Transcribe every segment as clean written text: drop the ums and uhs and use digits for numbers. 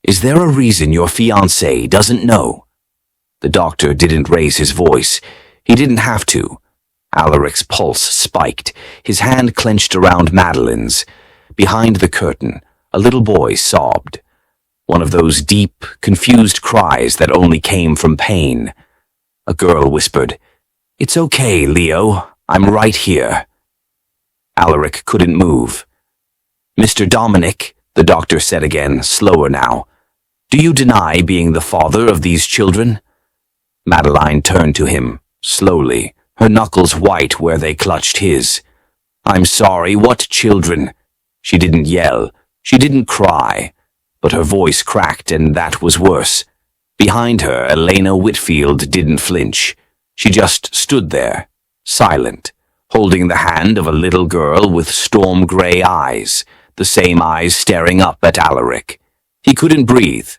Is there a reason your fiancé doesn't know? The doctor didn't raise his voice. He didn't have to. Alaric's pulse spiked, his hand clenched around Madeline's. Behind the curtain, a little boy sobbed. One of those deep, confused cries that only came from pain. A girl whispered, "It's okay, Leo. I'm right here." Alaric couldn't move. "Mr. Dominic," the doctor said again, slower now, "do you deny being the father of these children?" Madeline turned to him, slowly, her knuckles white where they clutched his. "I'm sorry, what children?" She didn't yell, she didn't cry, but her voice cracked, and that was worse. Behind her, Elena Whitfield didn't flinch. She just stood there, silent, holding the hand of a little girl with storm-gray eyes, the same eyes staring up at Alaric. He couldn't breathe.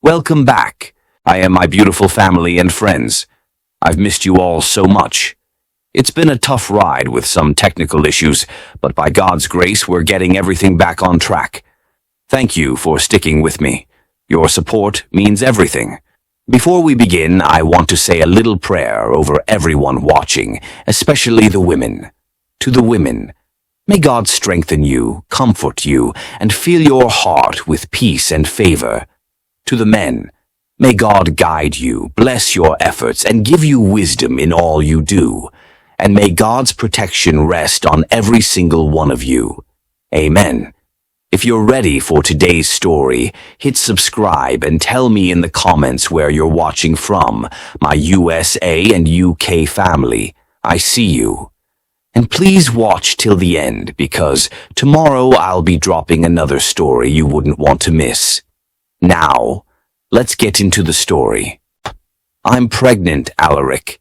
"Welcome back. I am my beautiful family and friends. I've missed you all so much. It's been a tough ride with some technical issues, but by God's grace, we're getting everything back on track. Thank you for sticking with me. Your support means everything. Before we begin, I want to say a little prayer over everyone watching, especially the women. To the women, may God strengthen you, comfort you, and fill your heart with peace and favor. To the men, may God guide you, bless your efforts, and give you wisdom in all you do. And may God's protection rest on every single one of you. Amen. If you're ready for today's story, hit subscribe and tell me in the comments where you're watching from, my USA and UK family. I see you. And please watch till the end, because tomorrow I'll be dropping another story you wouldn't want to miss. Now, let's get into the story. I'm pregnant, Alaric.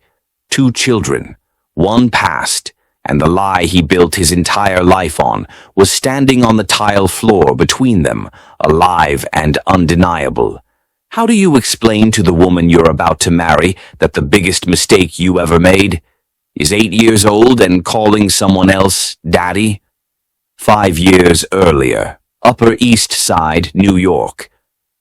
2 children. One passed, and the lie he built his entire life on was standing on the tile floor between them, alive and undeniable. How do you explain to the woman you're about to marry that the biggest mistake you ever made is 8 years old and calling someone else daddy? 5 years earlier, Upper East Side, New York.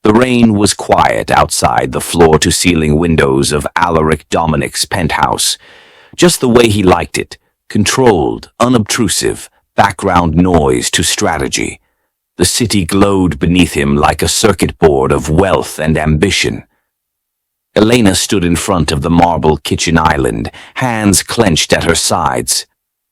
The rain was quiet outside the floor-to-ceiling windows of Alaric Dominic's penthouse. Just the way he liked it, controlled, unobtrusive, background noise to strategy. The city glowed beneath him like a circuit board of wealth and ambition. Elena stood in front of the marble kitchen island, hands clenched at her sides.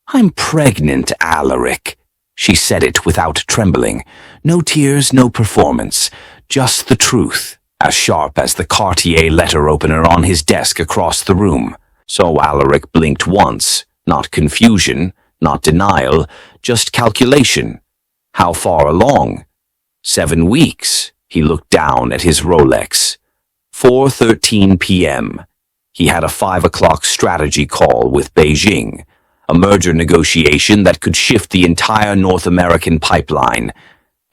"I'm pregnant, Alaric." She said it without trembling. No tears, no performance, just the truth, as sharp as the Cartier letter opener on his desk across the room. So Alaric blinked once, not confusion, not denial, just calculation. How far along? 7 weeks. He looked down at his Rolex. 4:13 p.m. He had a 5 o'clock strategy call with Beijing, a merger negotiation that could shift the entire North American pipeline.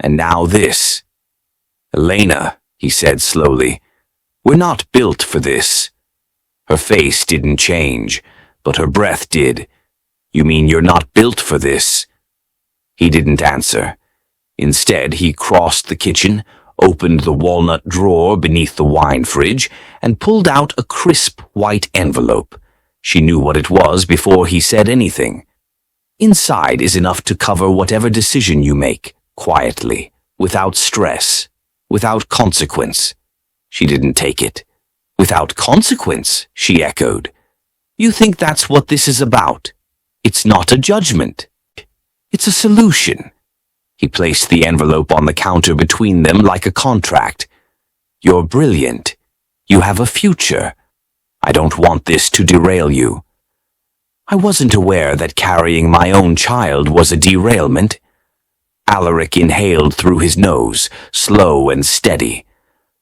And now this. "Elena," he said slowly, "we're not built for this." Her face didn't change, but her breath did. "You mean you're not built for this?" He didn't answer. Instead, he crossed the kitchen, opened the walnut drawer beneath the wine fridge, and pulled out a crisp white envelope. She knew what it was before he said anything. "Inside is enough to cover whatever decision you make, quietly, without stress, without consequence." She didn't take it. "Without consequence," she echoed. "You think that's what this is about? It's not a judgment. It's a solution." He placed the envelope on the counter between them like a contract. "You're brilliant. You have a future. I don't want this to derail you." I wasn't aware that carrying my own child was a derailment. Alaric inhaled through his nose, slow and steady.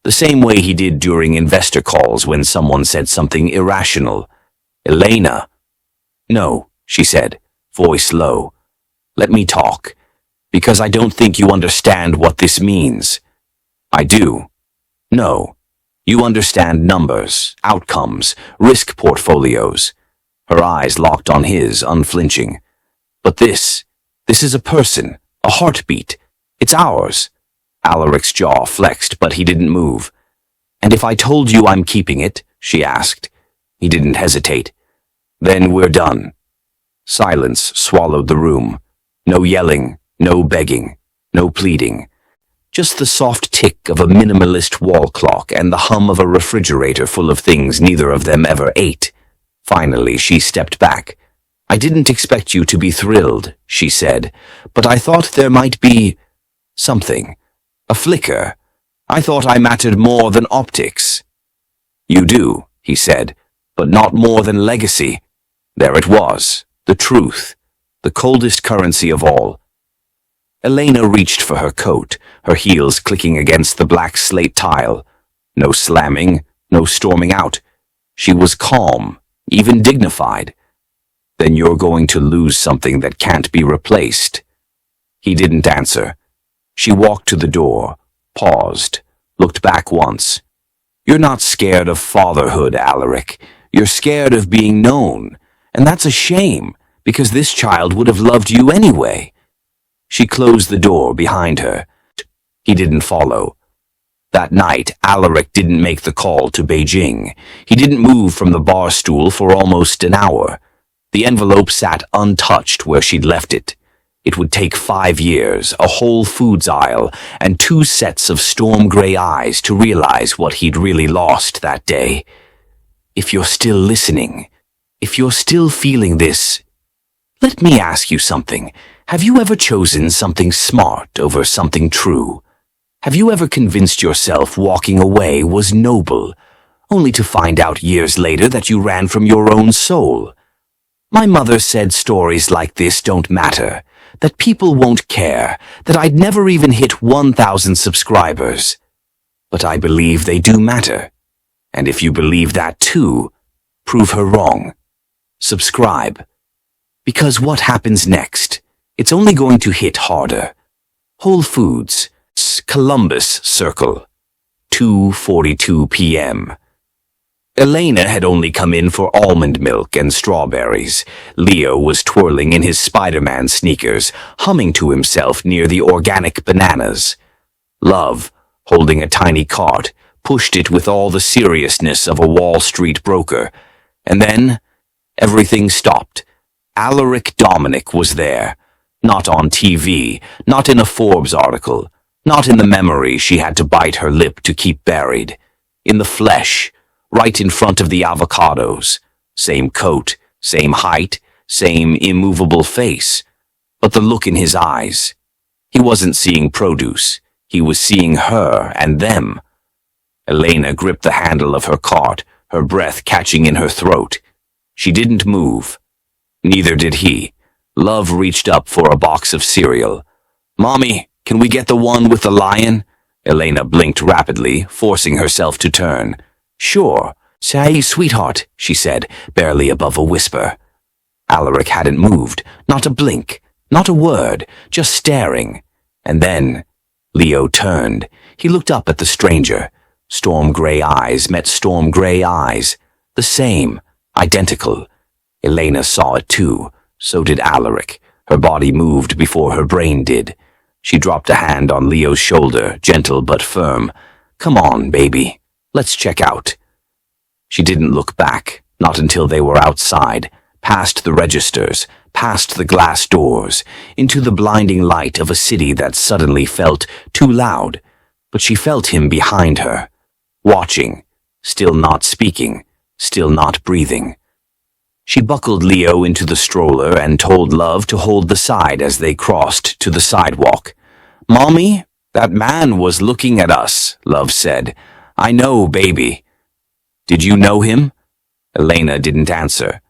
The same way he did during investor calls when someone said something irrational. "Elena." "No," she said, voice low. "Let me talk, because I don't think you understand what this means." "I do." "No. You understand numbers, outcomes, risk portfolios." Her eyes locked on his, unflinching. "But this is a person, a heartbeat. It's ours." Alaric's jaw flexed, but he didn't move. "And if I told you I'm keeping it?" she asked. He didn't hesitate. "Then we're done." Silence swallowed the room. No yelling, no begging, no pleading. Just the soft tick of a minimalist wall clock and the hum of a refrigerator full of things neither of them ever ate. Finally, she stepped back. "I didn't expect you to be thrilled," she said, "but I thought there might be something. A flicker. I thought I mattered more than optics." "You do," he said, "but not more than legacy." There it was, the truth, the coldest currency of all. Elena reached for her coat, her heels clicking against the black slate tile. No slamming, no storming out. She was calm, even dignified. "Then you're going to lose something that can't be replaced." He didn't answer. She walked to the door, paused, looked back once. "You're not scared of fatherhood, Alaric. You're scared of being known. And that's a shame, because this child would have loved you anyway." She closed the door behind her. He didn't follow. That night, Alaric didn't make the call to Beijing. He didn't move from the bar stool for almost an hour. The envelope sat untouched where she'd left it. It would take 5 years, a Whole Foods aisle, and 2 sets of storm-gray eyes to realize what he'd really lost that day. If you're still listening, if you're still feeling this, let me ask you something. Have you ever chosen something smart over something true? Have you ever convinced yourself walking away was noble, only to find out years later that you ran from your own soul? My mother said stories like this don't matter, that people won't care, that I'd never even hit 1,000 subscribers. But I believe they do matter. And if you believe that too, prove her wrong. Subscribe. Because what happens next? It's only going to hit harder. Whole Foods, Columbus Circle, 2:42 p.m. Elena had only come in for almond milk and strawberries. Leo was twirling in his Spider-Man sneakers, humming to himself near the organic bananas. Love, holding a tiny cart, pushed it with all the seriousness of a Wall Street broker. And then, everything stopped. Alaric Dominic was there. Not on TV, not in a Forbes article, not in the memory she had to bite her lip to keep buried. In the flesh, right in front of the avocados. Same coat, same height, same immovable face. But the look in his eyes. He wasn't seeing produce. He was seeing her and them. Elena gripped the handle of her cart, her breath catching in her throat. She didn't move. Neither did he. Love reached up for a box of cereal. "Mommy, can we get the one with the lion?" Elena blinked rapidly, forcing herself to turn. "Sure. Say, sweetheart," she said, barely above a whisper. Alaric hadn't moved, not a blink, not a word, just staring. And then Leo turned. He looked up at the stranger. Storm-gray eyes met storm-gray eyes. The same, identical. Elena saw it too. So did Alaric. Her body moved before her brain did. She dropped a hand on Leo's shoulder, gentle but firm. "Come on, baby. Let's check out." She didn't look back, not until they were outside, past the registers, past the glass doors, into the blinding light of a city that suddenly felt too loud. But she felt him behind her, watching, still not speaking, still not breathing. She buckled Leo into the stroller and told Love to hold the side as they crossed to the sidewalk. "Mommy, that man was looking at us," Love said. "I know, baby." "Did you know him?" Elena didn't answer.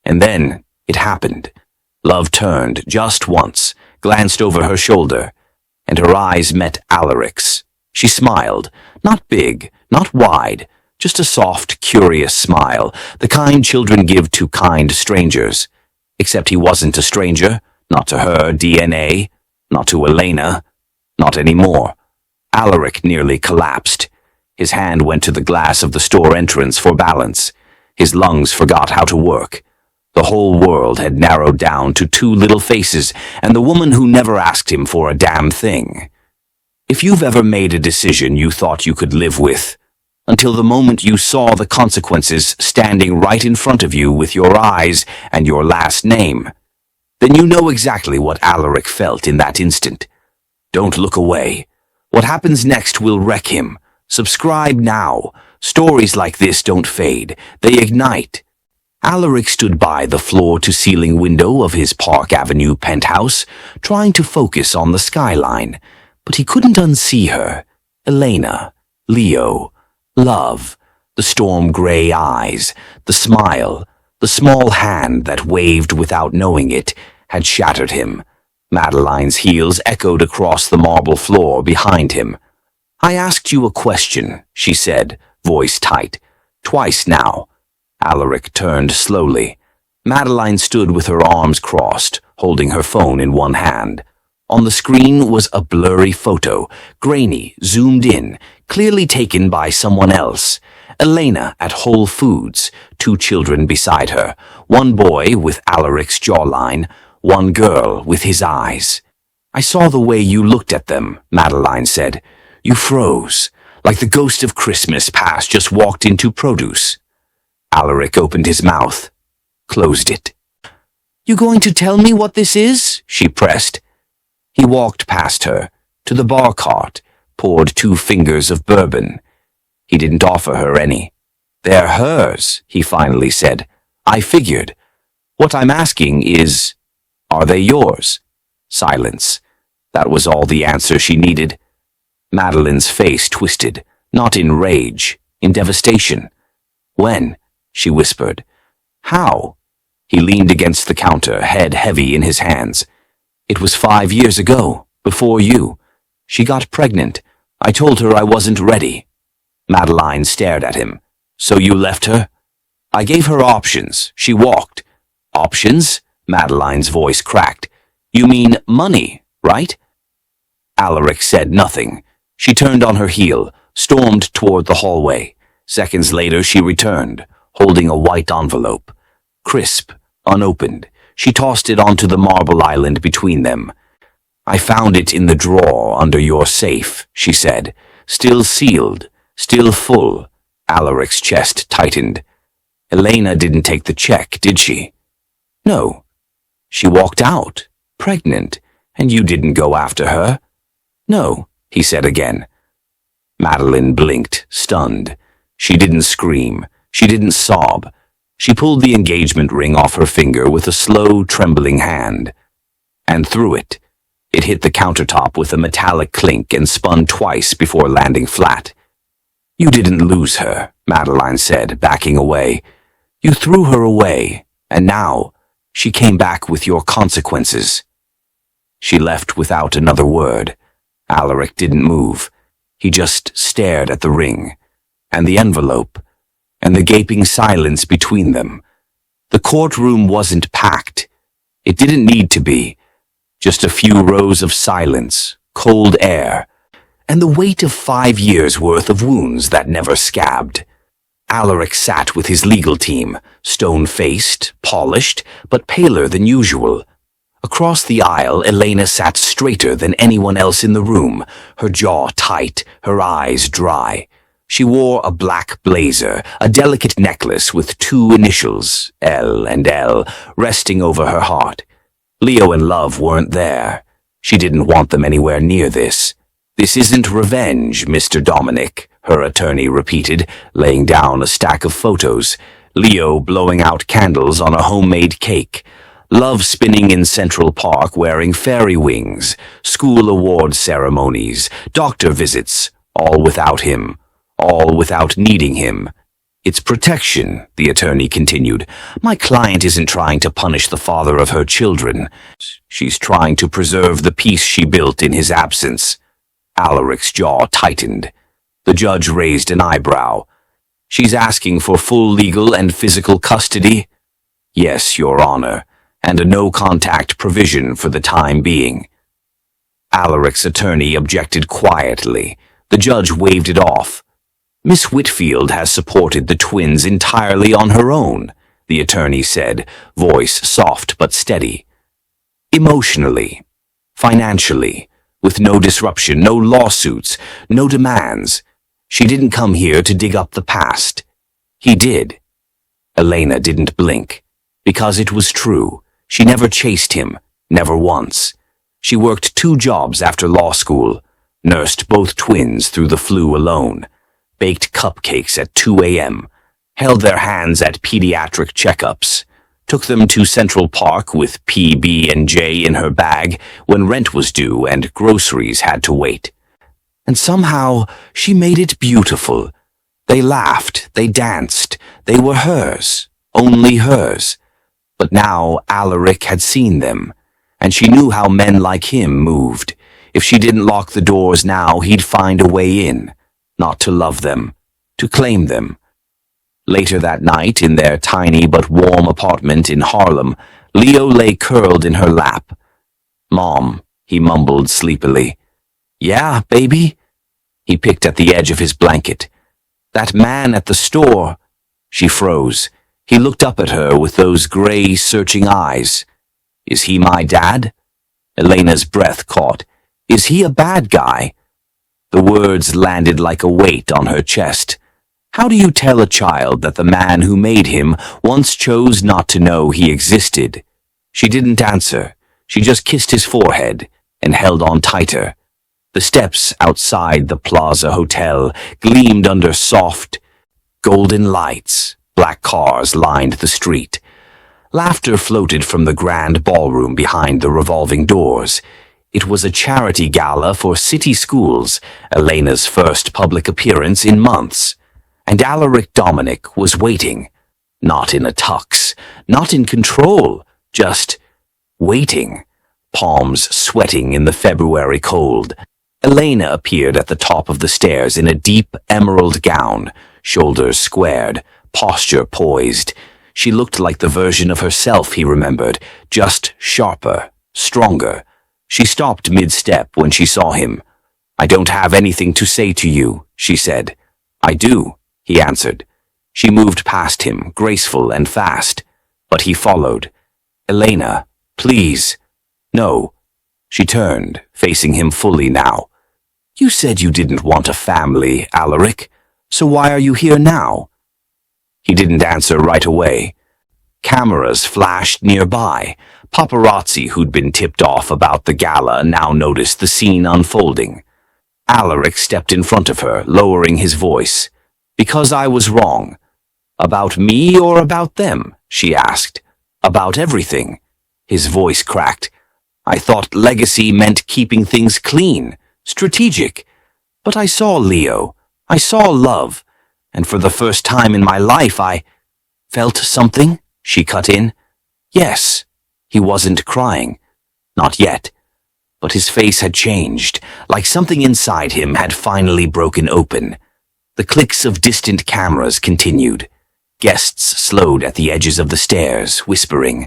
And then it happened. Love turned just once, glanced over her shoulder, and her eyes met Alaric's. She smiled, not big, not wide, just a soft, curious smile, the kind children give to kind strangers. Except he wasn't a stranger, not to her DNA, not to Elena, not anymore. Alaric nearly collapsed. His hand went to the glass of the store entrance for balance. His lungs forgot how to work. The whole world had narrowed down to 2 little faces and the woman who never asked him for a damn thing. If you've ever made a decision you thought you could live with, until the moment you saw the consequences standing right in front of you with your eyes and your last name, then you know exactly what Alaric felt in that instant. Don't look away. What happens next will wreck him. Subscribe now. Stories like this don't fade. They ignite. Alaric stood by the floor-to-ceiling window of his Park Avenue penthouse, trying to focus on the skyline, but he couldn't unsee her. Elena, Leo, love, the storm-gray eyes, the smile, the small hand that waved without knowing it, had shattered him. Madeline's heels echoed across the marble floor behind him. "I asked you a question," she said, voice tight. "Twice now." Alaric turned slowly. Madeline stood with her arms crossed, holding her phone in one hand. On the screen was a blurry photo, grainy, zoomed in, clearly taken by someone else. Elena at Whole Foods, 2 children beside her, one boy with Alaric's jawline, one girl with his eyes. "I saw the way you looked at them," Madeline said. "You froze, like the ghost of Christmas past just walked into produce." Alaric opened his mouth, closed it. "You going to tell me what this is?" she pressed. He walked past her, to the bar cart, poured 2 fingers of bourbon. He didn't offer her any. "They're hers," he finally said. "I figured. What I'm asking is, are they yours?" Silence. That was all the answer she needed. Madeline's face twisted, not in rage, in devastation. "When?" she whispered. "How?" He leaned against the counter, head heavy in his hands. "It was 5 years ago, before you. She got pregnant. I told her I wasn't ready." Madeline stared at him. "So you left her?" "I gave her options. She walked." "Options?" Madeline's voice cracked. "You mean money, right?" Alaric said nothing. She turned on her heel, stormed toward the hallway. Seconds later she returned, holding a white envelope. Crisp, unopened, she tossed it onto the marble island between them. "I found it in the drawer under your safe," she said. "Still sealed, still full." Alaric's chest tightened. "Elena didn't take the check, did she?" "No. She walked out, pregnant, and you didn't go after her?" "No," he said again. Madeline blinked, stunned. She didn't scream. She didn't sob. She pulled the engagement ring off her finger with a slow, trembling hand. And threw it. It hit the countertop with a metallic clink and spun twice before landing flat. "You didn't lose her," Madeline said, backing away. "You threw her away, and now she came back with your consequences." She left without another word. Alaric didn't move. He just stared at the ring, and the envelope, and the gaping silence between them. The courtroom wasn't packed. It didn't need to be. Just a few rows of silence, cold air, and the weight of 5 years' worth of wounds that never scabbed. Alaric sat with his legal team, stone-faced, polished, but paler than usual. Across the aisle, Elena sat straighter than anyone else in the room, her jaw tight, her eyes dry. She wore a black blazer, a delicate necklace with 2 initials, L and L, resting over her heart. Leo and Love weren't there. She didn't want them anywhere near this. "This isn't revenge, Mr. Dominic," her attorney repeated, laying down a stack of photos. Leo blowing out candles on a homemade cake. Love spinning in Central Park wearing fairy wings. School award ceremonies. Doctor visits. All without him. All without needing him. "It's protection," the attorney continued. "My client isn't trying to punish the father of her children. She's trying to preserve the peace she built in his absence." Alaric's jaw tightened. The judge raised an eyebrow. "She's asking for full legal and physical custody?" "Yes, Your Honor, and a no-contact provision for the time being." Alaric's attorney objected quietly. The judge waved it off. "Miss Whitfield has supported the twins entirely on her own," the attorney said, voice soft but steady. "Emotionally, financially, with no disruption, no lawsuits, no demands. She didn't come here to dig up the past. He did. Elena didn't blink, because it was true. She never chased him, never once. She worked 2 jobs after law school, nursed both twins through the flu alone, baked cupcakes at 2 a.m., held their hands at pediatric checkups, took them to Central Park with PB&J in her bag when rent was due and groceries had to wait. And somehow she made it beautiful. They laughed, they danced, they were hers, only hers. But now Alaric had seen them, and she knew how men like him moved. If she didn't lock the doors now, he'd find a way in, not to love them, to claim them. Later that night, in their tiny but warm apartment in Harlem, Leo lay curled in her lap. "Mom," he mumbled sleepily. "Yeah, baby?" He picked at the edge of his blanket. "That man at the store." She froze. He looked up at her with those gray, searching eyes. "Is he my dad?" Elena's breath caught. "Is he a bad guy?" The words landed like a weight on her chest. How do you tell a child that the man who made him once chose not to know he existed? She didn't answer. She just kissed his forehead and held on tighter. The steps outside the Plaza Hotel gleamed under soft, golden lights. Black cars lined the street. Laughter floated from the grand ballroom behind the revolving doors. It was a charity gala for city schools, Elena's first public appearance in months. And Alaric Dominic was waiting, not in a tux, not in control, just waiting, palms sweating in the February cold. Elena appeared at the top of the stairs in a deep emerald gown, shoulders squared, posture poised. She looked like the version of herself he remembered, just sharper, stronger. She stopped mid-step when she saw him. "I don't have anything to say to you," she said. "I do," he answered. She moved past him, graceful and fast, but he followed. "Elena, please." "No." She turned, facing him fully now. "You said you didn't want a family, Alaric, so why are you here now?" He didn't answer right away. Cameras flashed nearby. Paparazzi who'd been tipped off about the gala now noticed the scene unfolding. Alaric stepped in front of her, lowering his voice. "Because I was wrong." "About me or about them?" she asked. "About everything." His voice cracked. "I thought legacy meant keeping things clean, strategic. But I saw Leo. I saw love. And for the first time in my life I felt something," she cut in. "Yes." He wasn't crying. Not yet. But his face had changed, like something inside him had finally broken open. The clicks of distant cameras continued. Guests slowed at the edges of the stairs, whispering.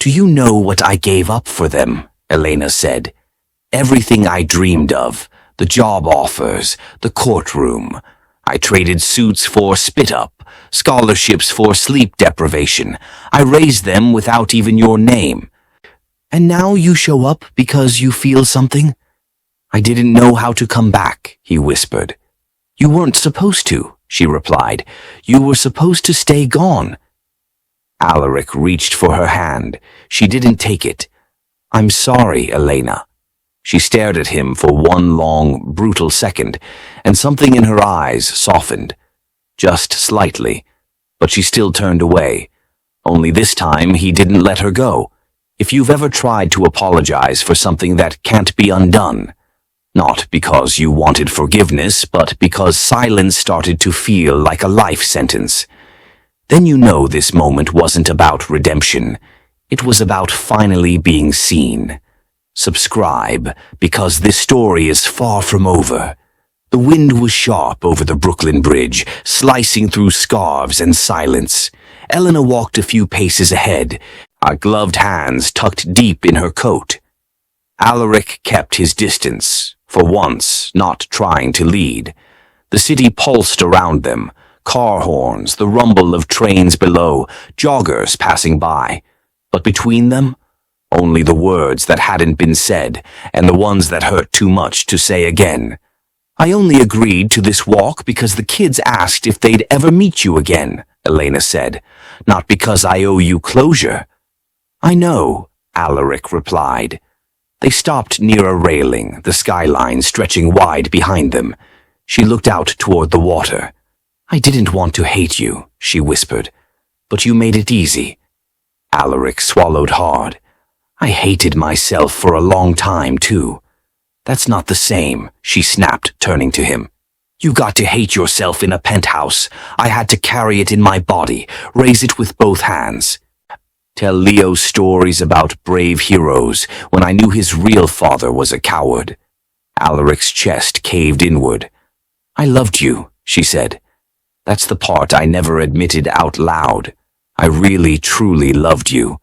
"Do you know what I gave up for them?" Elena said. "Everything I dreamed of, the job offers, the courtroom. I traded suits for spit-up, scholarships for sleep deprivation. I raised them without even your name. And now you show up because you feel something?" "I didn't know how to come back," he whispered. "You weren't supposed to," she replied. "You were supposed to stay gone." Alaric reached for her hand. She didn't take it. "I'm sorry, Elena." She stared at him for one long, brutal second, and something in her eyes softened. Just slightly. But she still turned away. Only this time he didn't let her go. If you've ever tried to apologize for something that can't be undone, not because you wanted forgiveness, but because silence started to feel like a life sentence, then you know this moment wasn't about redemption. It was about finally being seen. Subscribe, because this story is far from over. The wind was sharp over the Brooklyn Bridge, slicing through scarves and silence. Elena walked a few paces ahead, her gloved hands tucked deep in her coat. Alaric kept his distance, for once not trying to lead. The city pulsed around them, car horns, the rumble of trains below, joggers passing by. But between them, only the words that hadn't been said, and the ones that hurt too much to say again. "I only agreed to this walk because the kids asked if they'd ever meet you again," Elena said, "not because I owe you closure." "I know," Alaric replied. They stopped near a railing, the skyline stretching wide behind them. She looked out toward the water. "I didn't want to hate you," she whispered, "but you made it easy." Alaric swallowed hard. "I hated myself for a long time, too." "That's not the same," she snapped, turning to him. "You got to hate yourself in a penthouse. I had to carry it in my body, raise it with both hands. Tell Leo stories about brave heroes when I knew his real father was a coward." Alaric's chest caved inward. "I loved you," she said. "That's the part I never admitted out loud. I really, truly loved you.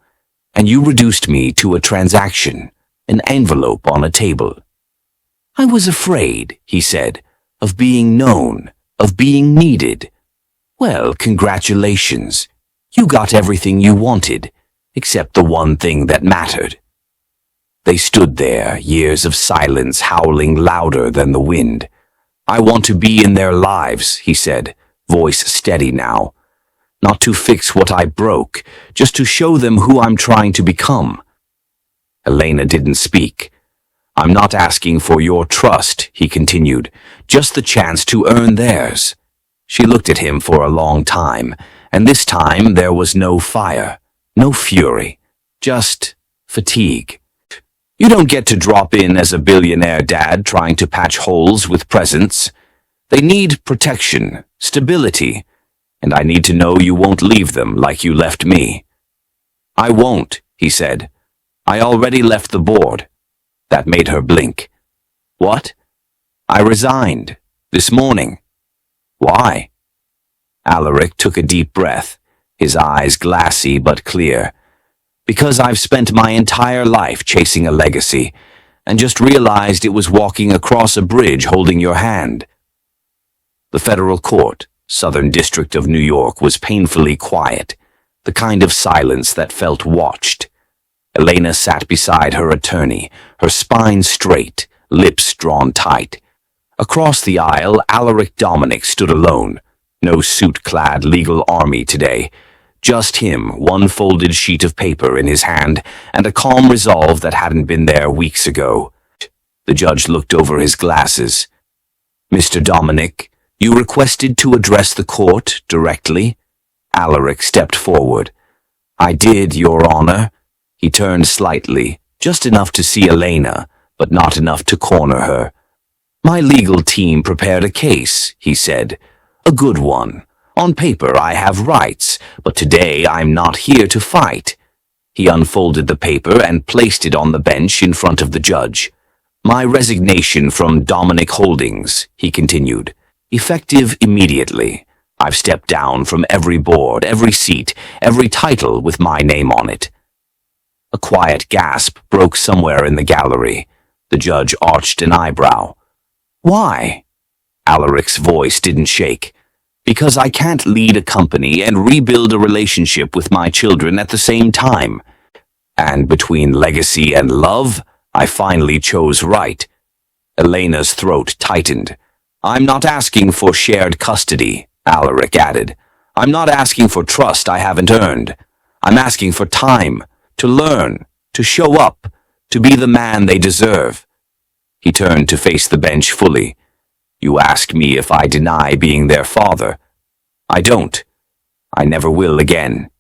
And you reduced me to a transaction, an envelope on a table." "I was afraid," he said, "of being known, of being needed." "Well, congratulations. You got everything you wanted, except the one thing that mattered." They stood there, years of silence howling louder than the wind. "I want to be in their lives," he said, voice steady now. "Not to fix what I broke, just to show them who I'm trying to become." Elena didn't speak. "I'm not asking for your trust," he continued, "just the chance to earn theirs." She looked at him for a long time, and this time there was no fire, no fury, just fatigue. "You don't get to drop in as a billionaire dad trying to patch holes with presents. They need protection, stability, and I need to know you won't leave them like you left me." "I won't," he said. "I already left the board." That made her blink. "What?" "I resigned. This morning." "Why?" Alaric took a deep breath, his eyes glassy but clear. "Because I've spent my entire life chasing a legacy, and just realized it was walking across a bridge holding your hand." The federal court, Southern District of New York, was painfully quiet, the kind of silence that felt watched. Elena sat beside her attorney, her spine straight, lips drawn tight. Across the aisle, Alaric Dominic stood alone. No suit-clad legal army today. Just him, one folded sheet of paper in his hand, and a calm resolve that hadn't been there weeks ago. The judge looked over his glasses. "Mr. Dominic, you requested to address the court directly?" Alaric stepped forward. "I did, Your Honor." He turned slightly, just enough to see Elena, but not enough to corner her. "My legal team prepared a case," he said. "A good one. On paper I have rights, but today I'm not here to fight." He unfolded the paper and placed it on the bench in front of the judge. "My resignation from Dominic Holdings," he continued, "effective immediately. I've stepped down from every board, every seat, every title with my name on it." A quiet gasp broke somewhere in the gallery. The judge arched an eyebrow. "Why?" Alaric's voice didn't shake. "Because I can't lead a company and rebuild a relationship with my children at the same time. And between legacy and love, I finally chose right." Elena's throat tightened. "I'm not asking for shared custody," Alaric added. "I'm not asking for trust I haven't earned. I'm asking for time, to learn, to show up, to be the man they deserve." He turned to face the bench fully. "You ask me if I deny being their father. I don't. I never will again."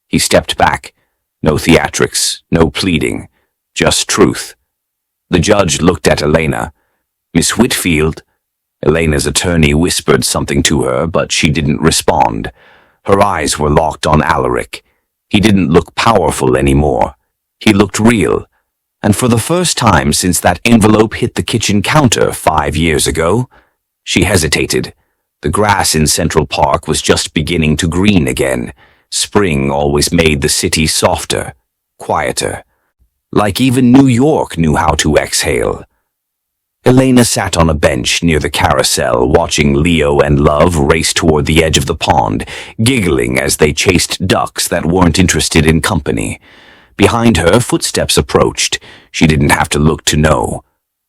He stepped back. No theatrics, no pleading, just truth. The judge looked at Elena. "Miss Whitfield?" Elena's attorney whispered something to her, but she didn't respond. Her eyes were locked on Alaric. He didn't look powerful anymore. He looked real. And for the first time since that envelope hit the kitchen counter 5 years ago, she hesitated. The grass in Central Park was just beginning to green again. Spring always made the city softer, quieter. Like even New York knew how to exhale. Elena sat on a bench near the carousel, watching Leo and Love race toward the edge of the pond, giggling as they chased ducks that weren't interested in company. Behind her, footsteps approached. She didn't have to look to know.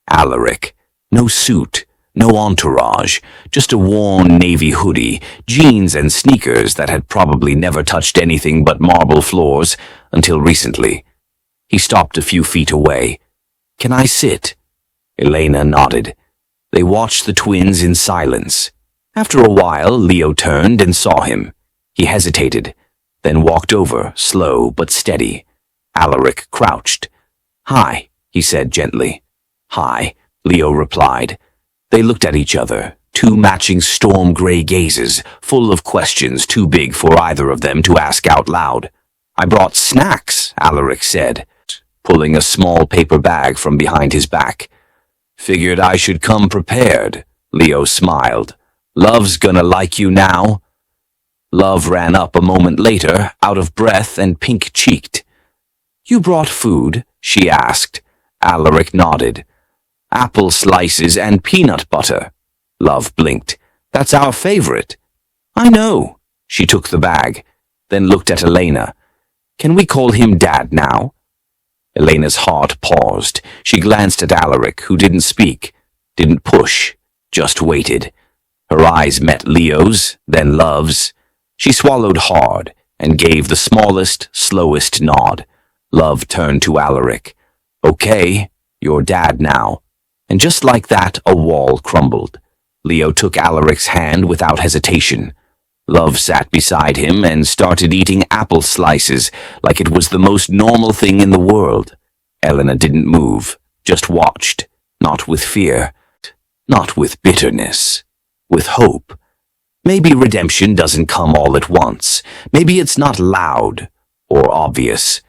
Alaric. No suit, no entourage, just a worn navy hoodie, jeans and sneakers that had probably never touched anything but marble floors until recently. He stopped a few feet away. "Can I sit?" Elena nodded. They watched the twins in silence. After a while, Leo turned and saw him. He hesitated, then walked over, slow but steady. Alaric crouched. "Hi," he said gently. "Hi," Leo replied. They looked at each other, two matching storm-gray gazes, full of questions too big for either of them to ask out loud. "I brought snacks," Alaric said, pulling a small paper bag from behind his back. "Figured I should come prepared," Leo smiled. "Love's gonna like you now." Love ran up a moment later, out of breath and pink-cheeked. "You brought food?" she asked. Alaric nodded. "Apple slices and peanut butter." Love blinked. "That's our favorite." "I know." She took the bag, then looked at Elena. "Can we call him Dad now?" Elena's heart paused. She glanced at Alaric, who didn't speak, didn't push, just waited. Her eyes met Leo's, then Love's. She swallowed hard and gave the smallest, slowest nod. Love turned to Alaric. "Okay, you're Dad now." And just like that, a wall crumbled. Leo took Alaric's hand without hesitation. Love sat beside him and started eating apple slices like it was the most normal thing in the world. Elena didn't move, just watched, not with fear, not with bitterness, with hope. Maybe redemption doesn't come all at once. Maybe it's not loud or obvious.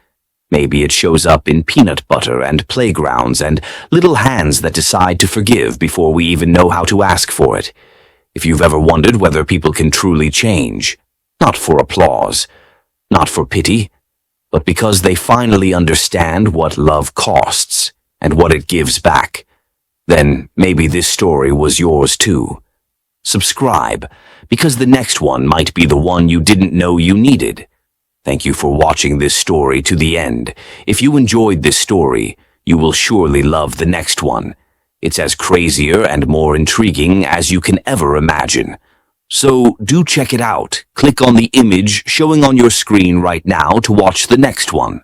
Maybe it shows up in peanut butter and playgrounds and little hands that decide to forgive before we even know how to ask for it. If you've ever wondered whether people can truly change, not for applause, not for pity, but because they finally understand what love costs and what it gives back, then maybe this story was yours too. Subscribe, because the next one might be the one you didn't know you needed. Thank you for watching this story to the end. If you enjoyed this story, you will surely love the next one. It's as crazier and more intriguing as you can ever imagine. So do check it out. Click on the image showing on your screen right now to watch the next one.